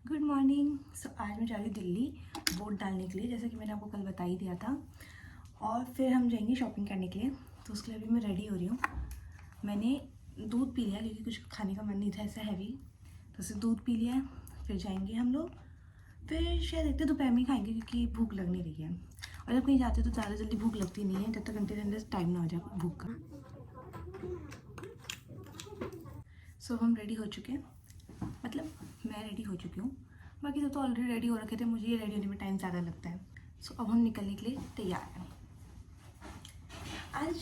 Good morning. सो आज मैं जा रही हूँ दिल्ली वोट डालने के लिए, जैसा कि मैंने आपको कल बता ही दिया था। और फिर हम जाएंगे शॉपिंग करने के लिए, तो उसके लिए अभी मैं रेडी हो रही हूँ। मैंने दूध पी लिया क्योंकि कुछ खाने का मन नहीं था ऐसा हैवी, तो उससे दूध पी लिया है। फिर जाएंगे हम लोग, फिर शायद देखते दोपहर में खाएंगे क्योंकि भूख लग नहीं रही है। और जब कहीं जाते तो ज़्यादा जल्दी भूख लगती नहीं है, जब तक घंटे घंटे टाइम ना हो जाए भूख का। सो हम रेडी हो चुके हैं, मतलब मैं रेडी हो चुकी हूँ, बाकी सब तो ऑलरेडी रेडी हो रखे थे। मुझे ये रेडी होने में टाइम ज़्यादा लगता है। सो अब हम निकलने के लिए तैयार हैं। आज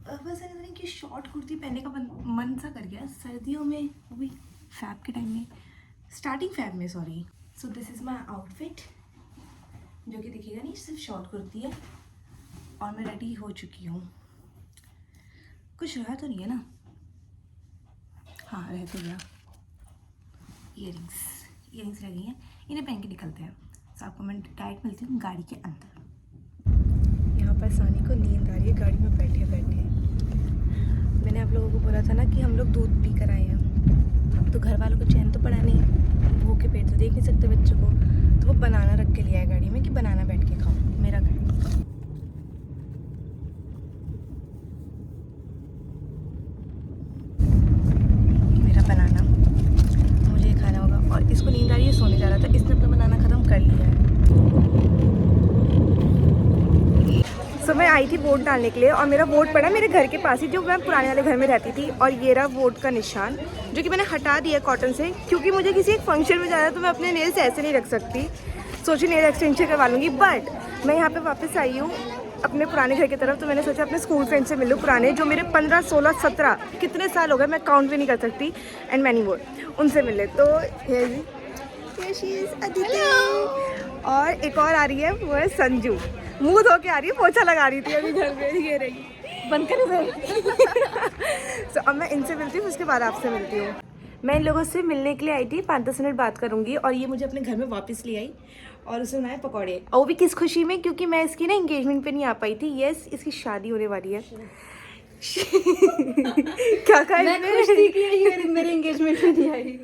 बस ऐसा नहीं कि शॉर्ट कुर्ती पहनने का मन सा कर गया सर्दियों में, वो भी फैब के टाइम में, स्टार्टिंग फैब में sorry. So this is my outfit, जो कि दिखेगा नहीं, सिर्फ शॉर्ट कुर्ती है और मैं रेडी हो चुकी हूँ। कुछ रहा तो नहीं है ना? हाँ, रह तो गया। ईयरिंग्स रह गई हैं, इन्हें पहन के निकलते हैं। तो आपको मैं डायरेक्ट मिलती हूँ गाड़ी के अंदर। यहाँ पर सानी को नींद आ रही है गाड़ी में बैठे बैठे। मैंने आप लोगों को बोला था ना कि हम लोग दूध पी कर आए हैं, तो घर वालों को चैन तो पड़ा नहीं, भूखे पेट तो देख नहीं सकते बच्चों को, तो वो बनाना रख के लिया है गाड़ी में कि बनाना बैठ के खाओ। मेरा घर बनाना मुझे खाना होगा, और इसको नींद आ रही है, सोने जा रहा था, इसने अपना बनाना ख़त्म कर लिया है। सो मैं आई थी वोट डालने के लिए, और मेरा वोट पड़ा मेरे घर के पास ही, जो मैं पुराने वाले घर में रहती थी। और ये रहा वोट का निशान, जो कि मैंने हटा दिया कॉटन से, क्योंकि मुझे किसी एक फंक्शन में जाना है, तो मैं अपने नेल्स ऐसे नहीं रख सकती। सोची नेल एक्सटेंशन करवा लूँगी, बट मैं यहाँ पे वापस आई हूँ अपने पुराने घर की तरफ। तो मैंने सोचा अपने स्कूल फ्रेंड से मिलूँ, पुराने जो मेरे 15, 16, 17 कितने साल हो गए मैं काउंट भी नहीं कर सकती, एंड मैनी मोर, उनसे मिले। तो और एक और आ रही है, वो है संजू, मुंह धो के आ रही है, पोछा लगा रही थी अभी घर में, ये रही बंद कर। तो अब मैं इनसे मिलती हूँ, उसके बाद आपसे मिलती हूँ। मैं इन लोगों से मिलने के लिए आई थी, 5-10 मिनट बात करूँगी, और ये मुझे अपने घर में वापस ले आई, और उसे बनाए पकौड़े, और वो भी किस खुशी में, क्योंकि मैं इसकी ना एंगेजमेंट पे नहीं आ पाई थी। यस, इसकी शादी होने वाली है। क्या कहा? मैं खुश थी कि ये मेरे एंगेजमेंट में नहीं आई।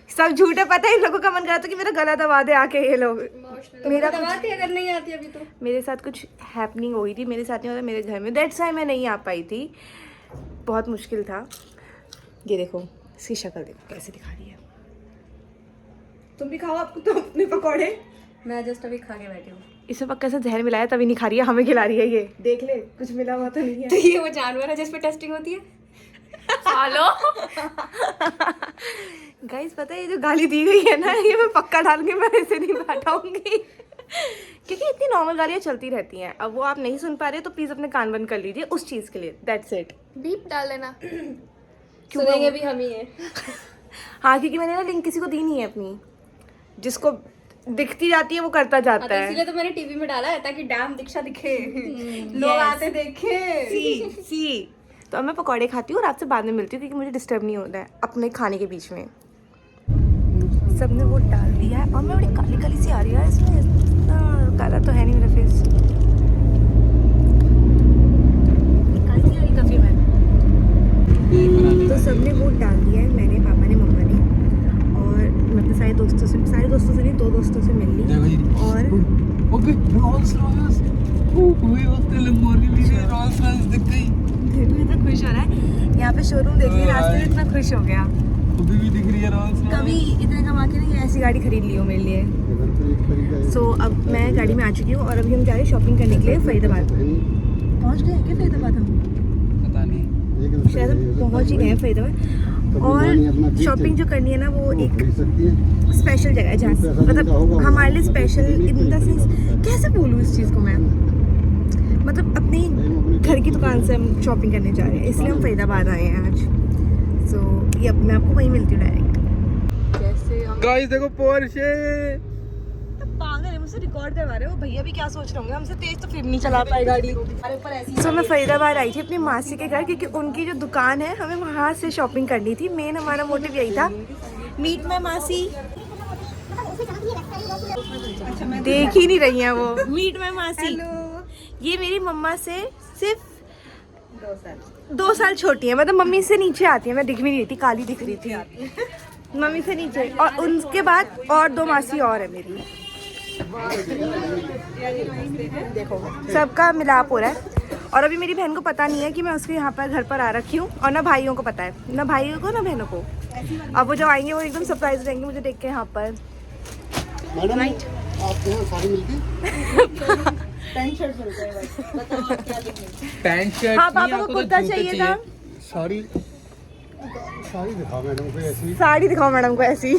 सब झूठे, पता है इन लोगों का मन करा था कि मेरा गला दबा दे आके ये लोग। मेरा दबाती अगर नहीं आती अभी तो। मेरे साथ कुछ हैपनिंग हुई थी, मेरे साथ नहीं होता, मेरे घर में, दैट्स व्हाई मैं नहीं आ पाई थी। बहुत मुश्किल था। ये देखो इसकी शक्ल, देखो कैसे दिखा रही है। तुम भी खाओ, आपको तो अपने पकौड़े। मैं जस्ट अभी खा के बैठी हूँ। इसमें पक्का से जहर मिलाया तभी नहीं खा रही है, हमें खिला रही है। ये देख ले, कुछ मिला हुआ तो नहीं है। तो ये वो जानवर है जिसपे टेस्टिंग होती है। हेलो गाइस, पता है ये जो गाली दी गई है ना, ये मैं पक्का डाल के मैं ऐसे नहीं बैठाऊंगी, क्योंकि इतनी नॉर्मल गालियाँ चलती रहती हैं। अब वो आप नहीं सुन पा रहे तो प्लीज़ अपने कान बंद कर लीजिए उस चीज़ के लिए, दैट्स इट। बीप डाल लेना, सुनेंगे भी हम ही है। हाँ, क्योंकि मैंने ना लिंक किसी को दी नहीं है अपनी, जिसको दिखती जाती है वो करता जाता है। इसलिए तो मैंने टीवी में डाला है, ताकि डैम दीक्षा दिखे, लोग आते देखे। सी तो अब मैं पकौड़े खाती हूँ और आपसे बाद में मिलती हूँ, क्योंकि मुझे डिस्टर्ब नहीं होता है अपने खाने के बीच में। सबने वो डाल दिया है, और मैं बड़ी काली काली सी आ रही है इसमें, इतना काला तो है नहीं मेरा फेस, काली सी आ रही काफी मैं। तो सबने वो डाल दिया है, मैंने, पापा ने, मम्मा ने, और मैं अपने सारे दोस्तों से नहीं, 2 दोस्तों से मिल ली। और इतना खुश हो रहा है, यहाँ पे शोरूम देख लिया, रास्ते में इतना खुश हो गया। अभी भी दिख रही है कभी इतने कमा के नहीं ऐसी गाड़ी खरीद ली हो मेरे लिए। सो अब मैं गाड़ी में आ चुकी हूँ, और अभी हम जा रहे हैं शॉपिंग करने के लिए फरीदाबाद। पहुँच गए क्या फरीदाबाद? हम पता नहीं, शायद हम पहुँच ही गए हैं फरीदाबाद। और शॉपिंग जो करनी है ना, वो एक स्पेशल जगह है, जहाँ मतलब हमारे लिए स्पेशल इन द सेंस, कैसे बोलूँ इस चीज़ को मैं, मतलब अपनी घर की दुकान से हम शॉपिंग करने जा रहे हैं, इसलिए हम फरीदाबाद आए हैं आज। सो ये अपने आपको वहीं मिलती हूँ डायरेक्ट। जैसे गाइस देखो पोर्शे, पागल है, मुझसे रिकॉर्ड करवा रहे हो। भैया भी क्या सोच रहे होंगे, हमसे तेज तो फिर नहीं चला पाए गाड़ी। सो मैं फरीदाबाद आई थी अपनी मासी के घर, क्योंकि उनकी जो दुकान है हमें वहाँ से शॉपिंग करनी थी। मेन हमारा मोटिव यही था। मीट माय मासी, देख ही नहीं रही है वो। मीट माय मासी, ये मेरी मम्मा से सिर्फ 2 साल छोटी है, मतलब मम्मी से नीचे आती है। मैं दिख भी नहीं रही थी, काली दिख रही थी। मम्मी से नीचे, और उनके बाद और 2 मासी और है मेरी। देखो सबका मिलाप हो रहा है। और अभी मेरी बहन को पता नहीं है कि मैं उसके यहाँ पर घर पर आ रखी हूँ, और ना भाइयों को पता है, ना भाइयों को ना बहनों को। अब वो जब आएंगे वो एकदम सरप्राइज रहेंगे मुझे देख के यहाँ पर। मैडम आपके यहाँ साड़ी मिलती है? पैंट शर्ट मिलता है भाई। बताओ आप क्या लेंगे? पैंट शर्ट हाँ पापा को कुर्ता चाहिए था। साड़ी साड़ी दिखाओ मैडम को ऐसी। साड़ी दिखाओ मैडम को ऐसी।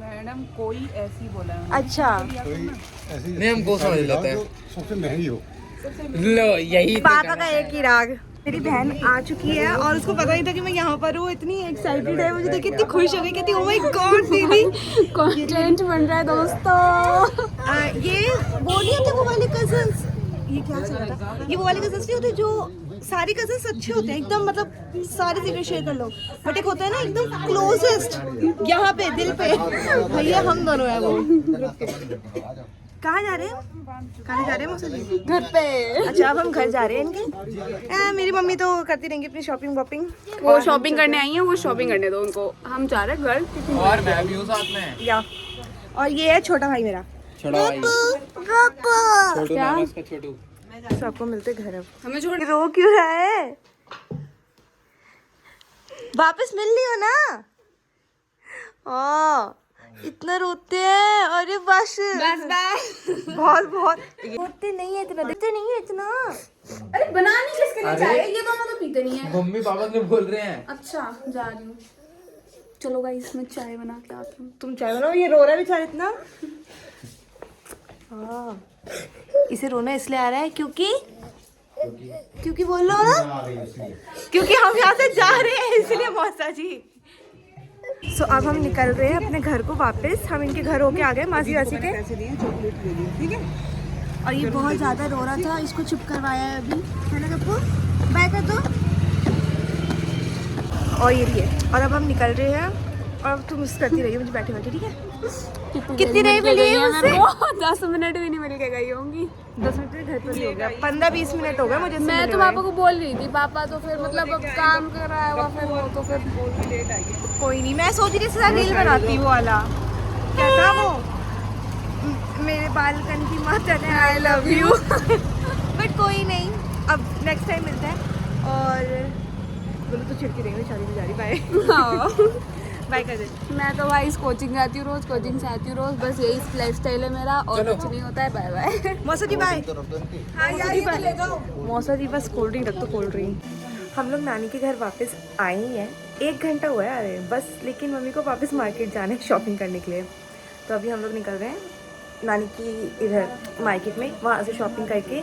मैडम कोई ऐसी बोला है। अच्छा कोई ऐसी नहीं, हम को समझ लेते हैं। जो सबसे महंगी हो। लो यही पापा का एक ही राग। मेरी बहन आ चुकी है और उसको पता नहीं था कि मैं यहाँ पर हूँ। इतनी एक्साइटेड है, मुझे देख के इतनी खुश हो गई, कहती ओह माय गॉड दीदी कंटेंट बन रहा है दोस्तों। ये वो नहीं होते वो वाले कजन्स, ये क्या चल रहा था, ये वो वाले कजन्स नहीं होते जो सारे कजन्स अच्छे होते हैं एकदम, मतलब सारे सीक्रेट शेयर कर लो, बट एक होता है ना एकदम क्लोजेस्ट यहाँ पे दिल पे, भैया हम दोनों है वो। कहाँ जा रहे हैं, कहाँ जा रहे हैं मौसा जी? घर पे। अच्छा अब हम घर जा रहे हैं इनके। मेरी मम्मी तो करती रहेंगी अपनी शॉपिंग वॉपिंग। वो शॉपिंग करने आई है, वो शॉपिंग करने दो उनको, हम जा रहे हैं घर। और मैं भी हूँ साथ में। या और ये है छोटा भाई मेरा। छोटा भाई छोटू क्या? नाम है उसका, छोटू। सबको मिलते घर अब। हमें छोड़। रो क्यों रहा है? वापस मिल लियो ना। ओ इतना रोते हैं, अरे बस बस बस। बहुत बहुत रोते नहीं है इतना, देते नहीं है इतना। अरे बनानी किसके लिए चाहिए? ये दोनों तो पीते नहीं है। मम्मी पापा से बोल रहे हैं। अच्छा जा रही हूँ। चलो गाइस मैं चाय बना के आती हूँ। तुम चाय बनाओ, ये रो रहा है बेचारा इतना। हाँ इसे रोना इसलिए आ रहा है क्योंकि बोलो ना, क्योंकि हम यहाँ से जा रहे हैं इसलिए मौसा जी। सो अब हम निकल रहे हैं अपने घर को वापस। हम इनके घर होके आ गए मासी वासी के। ठीक है। और ये बहुत ज़्यादा रो रहा था, इसको चुप करवाया है अभी, है ना गप्पू? बाय कर दो। और ये भी है। और अब हम निकल रहे हैं, और अब तुम मिस करती रहिए मुझे बैठे बैठे, ठीक है? कितनी देर मिली है मुझसे? 10 मिनट भी नहीं मिल के गई होंगी। 10 मिनट घर पर ही हो गया, 15-20 मिनट हो गए मुझे। मैं तो पापा को बोल रही थी, पापा तो फिर मतलब अब काम कर रहा है वो, फिर वो तो फिर लेट आई है। कोई नहीं, मैं सोच रही थी सारा रील बनाती वो वाला, क्या था वो, मेरे बालकन की माता ने आई लव यू। बट कोई नहीं, अब नेक्स्ट टाइम मिलता है। और बोलो तो छिड़की देंगे, शादी में जा रही। बाय बाय कर दे। मैं तो भाई इस कोचिंग जाती हूँ रोज, कोचिंग से आती हूँ रोज, बस यही लाइफ स्टाइल है मेरा, और कुछ नहीं होता है। बाय बाय मौसा जी बाय। हाँ यार मौसा जी बस कोल्ड ड्रिंक रख दो, कोल्ड ड्रिंक। हम लोग नानी के घर वापस आए ही हैं, 1 घंटा हुआ है अरे बस, लेकिन मम्मी को वापस मार्केट जाना है शॉपिंग करने के लिए। तो अभी हम लोग निकल रहे हैं नानी की इधर मार्केट में, वहाँ से शॉपिंग करके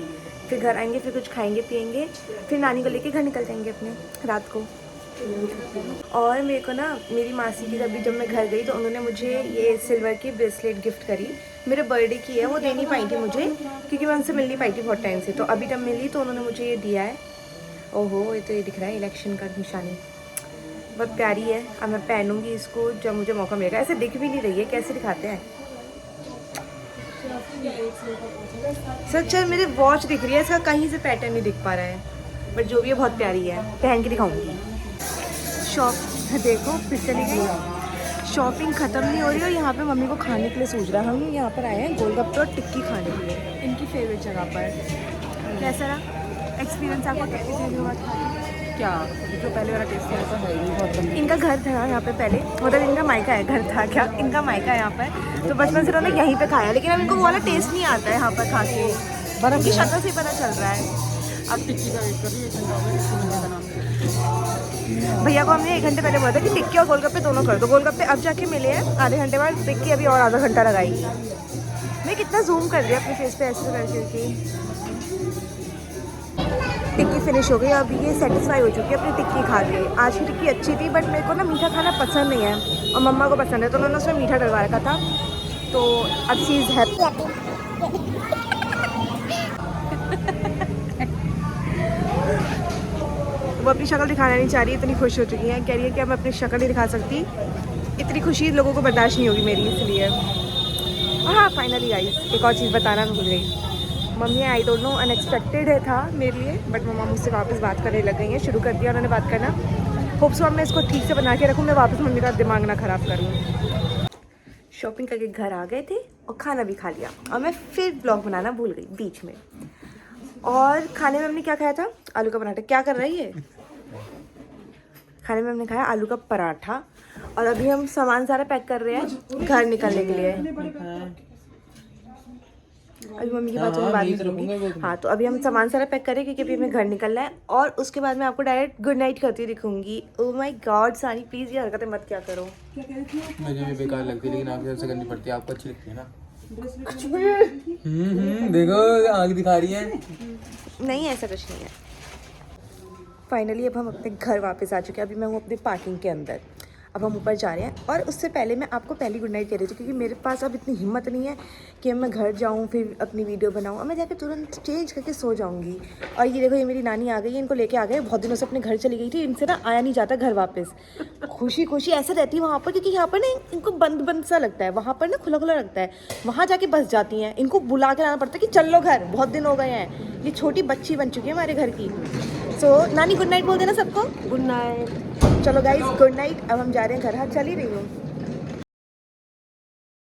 फिर घर आएंगे, फिर कुछ खाएंगे पिएंगे, फिर नानी को लेके घर निकल जाएंगे अपने रात को। और मेरे को ना मेरी मासी की जब मैं घर गई तो उन्होंने मुझे ये सिल्वर की ब्रेसलेट गिफ्ट करी, मेरे बर्थडे की है, वो दे नहीं पाई थी मुझे क्योंकि मैं उनसे मिल नहीं पाई थी बहुत टाइम से। तो अभी जब मिली तो उन्होंने मुझे ये दिया है। ओहो ये तो ये दिख रहा है इलेक्शन का निशानी, बहुत प्यारी है। अब मैं पहनूंगी इसको जब मुझे मौका मिलेगा। ऐसे दिख भी नहीं रही है, कैसे दिखाते हैं सच। मेरे वॉच दिख रही है, इसका कहीं से पैटर्न नहीं दिख पा रहा है, बट जो भी है बहुत प्यारी है, पहन के दिखाऊंगी। शॉप देखो फिर चली गई, शॉपिंग ख़त्म नहीं हो रही और यहाँ पे मम्मी को खाने के लिए सोच रहा है। हम यहाँ पर आए हैं गोलगप्पे और टिक्की खाने के लिए, इनकी फेवरेट जगह पर। कैसा रहा एक्सपीरियंस आपका टिक्की खाने के बाद? क्या जो पहले वाला टेस्ट था तो है ही बहुत बढ़िया। इनका घर था यहाँ पे पहले, मतलब इनका मायका है, घर था क्या, इनका मायका है यहाँ पर। तो बचपन से उन्होंने यहीं पे खाया, लेकिन अब इनको वो वाला टेस्ट नहीं आता है यहाँ पर खा के, बर्फ़ की शक्ल से पता चल रहा है। अब टिक्की का वेट कर रही है, भैया को हमने 1 घंटे पहले बोला था कि टिक्की और गोलगप्पे दोनों कर दो। गोलगप्पे अब जाके मिले हैं आधे घंटे बाद, टिक्की अभी और आधा घंटा लगाई। मैं कितना जूम कर दिया अपने फेस पे ऐसे करके। टिक्की फिनिश हो गई, अब ये सेटिस्फाई हो चुकी है अपनी टिक्की खा के। आज की टिक्की अच्छी थी, बट मेरे को ना मीठा खाना पसंद नहीं है और मम्मा को पसंद है, तो उन्होंने उसमें मीठा डलवा रखा था। तो अब चीज़ है वो अपनी शक्ल दिखाना नहीं चाह रही, इतनी खुश हो चुकी है, कह रही है कि अब मैं अपनी शक्ल नहीं दिखा सकती, इतनी खुशी लोगों को बर्दाश्त नहीं होगी मेरी, इसलिए। और हाँ फाइनली गाइस एक और चीज़ बताना भूल गई। Mummy I don't know unexpected है था मेरे लिए, बट मम्मा मुझसे वापस बात करने लग गई हैं, शुरू कर दिया उन्होंने बात करना। होप सो अब मैं इसको ठीक से बना के रखूँ, मैं वापस मम्मी का दिमाग ना ख़राब करूँ। शॉपिंग करके घर आ गए थे और खाना भी खा लिया और मैं फिर ब्लॉग बनाना भूल गई बीच में। और खाने में हमने क्या खाया था? आलू का पराठा। क्या कर रही है? खाने में हमने खाया आलू का पराठा और अभी हम सामान सारा पैक कर रहे हैं घर निकलने के लिए। अभी मम्मी की बातों में बात नहीं करूँगी। हाँ, तो अभी हम सामान सारा पैक करें क्योंकि अभी हमें घर निकलना है और उसके बाद मैं आपको डायरेक्ट गुड नाइट करती हुई दिखूंगी। ओह माय गॉड सानी, प्लीज़ ये हरकतें मत क्या करो। मुझे भी बेकार लगती है लेकिन आपकी सबसे गंदी पड़ती है, आपको अच्छी लगती है ना। देखो आग दिखा रही है। नहीं, ऐसा कुछ नहीं है। फाइनली अब हम अपने घर वापस आ चुके हैं। अभी मैं हूँ अपने पार्किंग के अंदर। अब हम ऊपर जा रहे हैं और उससे पहले मैं आपको पहली गुड नाइट कह रही थी क्योंकि मेरे पास अब इतनी हिम्मत नहीं है कि मैं घर जाऊँ फिर अपनी वीडियो बनाऊँ और मैं जाकर तुरंत चेंज करके सो जाऊँगी। और ये देखो, ये मेरी नानी आ गई है, इनको लेके आ गए। बहुत दिनों से अपने घर चली गई थी, इनसे ना आया नहीं जाता घर वापस। खुशी खुशी ऐसे रहती है वहाँ पर क्योंकि यहाँ पर ना इनको बंद बंद सा लगता है, वहाँ पर ना खुला खुला लगता है। वहाँ जाके बस जाती हैं, इनको बुला के लाना पड़ता है कि चल लो घर, बहुत दिन हो गए हैं। ये छोटी बच्ची बन चुकी है हमारे घर की। सो नानी गुड नाइट बोल देना सबको। Good night. चलो गाइज गुड नाइट। अब हम जा रहे हैं घर। हाँ, चल ही रही हूँ।